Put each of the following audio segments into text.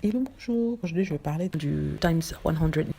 Hello, bonjour. Aujourd'hui, je vais parler du Times 100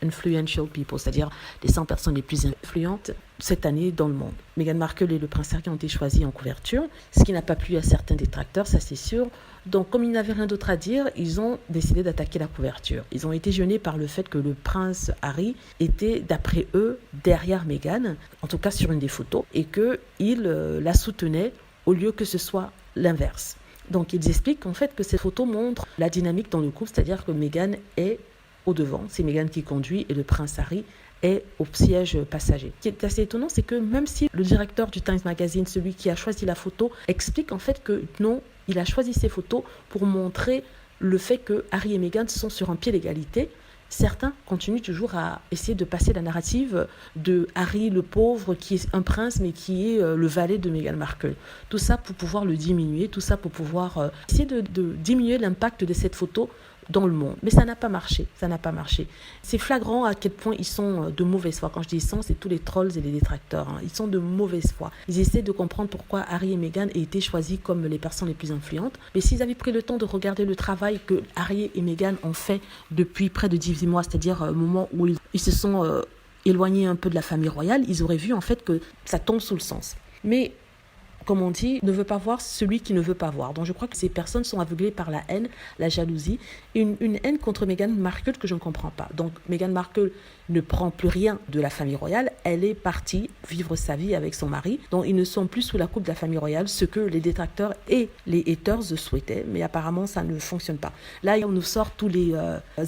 Influential People, c'est-à-dire les 100 personnes les plus influentes cette année dans le monde. Meghan Markle et le prince Harry ont été choisis en couverture, ce qui n'a pas plu à certains détracteurs, ça c'est sûr. Donc, comme ils n'avaient rien d'autre à dire, ils ont décidé d'attaquer la couverture. Ils ont été gênés par le fait que le prince Harry était, d'après eux, derrière Meghan, en tout cas sur une des photos, et qu'il la soutenait au lieu que ce soit l'inverse. Donc, ils expliquent en fait que ces photos montrent la dynamique dans le couple, c'est-à-dire que Meghan est au devant, c'est Meghan qui conduit et le prince Harry est au siège passager. Ce qui est assez étonnant, c'est que même si le directeur du Times Magazine, celui qui a choisi la photo, explique en fait que non, il a choisi ces photos pour montrer le fait que Harry et Meghan sont sur un pied d'égalité. Certains continuent toujours à essayer de passer la narrative de Harry le pauvre qui est un prince mais qui est le valet de Meghan Markle. Tout ça pour pouvoir le diminuer, tout ça pour pouvoir essayer de diminuer l'impact de cette photo dans le monde. Mais ça n'a pas marché, ça n'a pas marché. C'est flagrant à quel point ils sont de mauvaise foi. Quand je dis ils sont, c'est tous les trolls et les détracteurs. Ils sont de mauvaise foi. Ils essaient de comprendre pourquoi Harry et Meghan aient été choisis comme les personnes les plus influentes. Mais s'ils avaient pris le temps de regarder le travail que Harry et Meghan ont fait depuis près de 18 mois, c'est-à-dire au moment où ils se sont éloignés un peu de la famille royale, ils auraient vu en fait que ça tombe sous le sens. Mais comme on dit, ne veut pas voir celui qui ne veut pas voir. Donc je crois que ces personnes sont aveuglées par la haine, la jalousie, et une haine contre Meghan Markle que je ne comprends pas. Donc Meghan Markle ne prend plus rien de la famille royale, elle est partie vivre sa vie avec son mari. Donc ils ne sont plus sous la coupe de la famille royale, ce que les détracteurs et les haters souhaitaient, mais apparemment ça ne fonctionne pas. Là, on nous sort tous les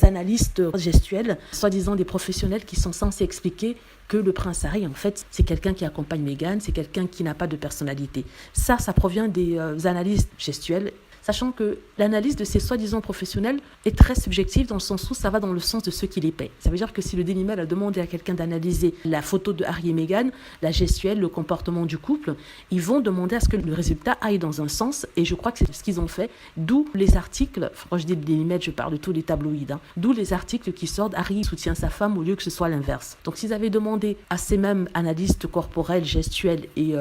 analystes gestuels, soi-disant des professionnels qui sont censés expliquer que le prince Harry, en fait, c'est quelqu'un qui accompagne Meghan, c'est quelqu'un qui n'a pas de personnalité. Ça provient des analyses gestuelles, sachant que l'analyse de ces soi-disant professionnels est très subjective dans le sens où ça va dans le sens de ceux qui les paient. Ça veut dire que si le Daily Mail a demandé à quelqu'un d'analyser la photo de Harry et Meghan, la gestuelle, le comportement du couple, ils vont demander à ce que le résultat aille dans un sens, et je crois que c'est ce qu'ils ont fait, d'où les articles, quand je dis le Daily Mail, je parle de tous les tabloïds, d'où les articles qui sortent, Harry soutient sa femme au lieu que ce soit l'inverse. Donc s'ils avaient demandé à ces mêmes analystes corporels, gestuels et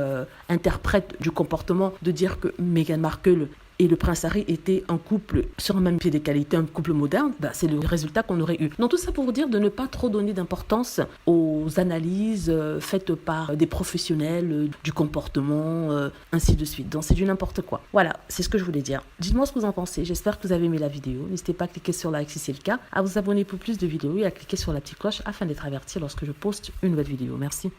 interprètes du comportement de dire que Meghan Markle et le prince Harry était un couple sur un même pied d'égalité, un couple moderne, c'est le résultat qu'on aurait eu. Donc tout ça pour vous dire de ne pas trop donner d'importance aux analyses faites par des professionnels du comportement, ainsi de suite. Donc c'est du n'importe quoi. Voilà, c'est ce que je voulais dire. Dites-moi ce que vous en pensez. J'espère que vous avez aimé la vidéo. N'hésitez pas à cliquer sur like si c'est le cas, à vous abonner pour plus de vidéos et à cliquer sur la petite cloche afin d'être averti lorsque je poste une nouvelle vidéo. Merci.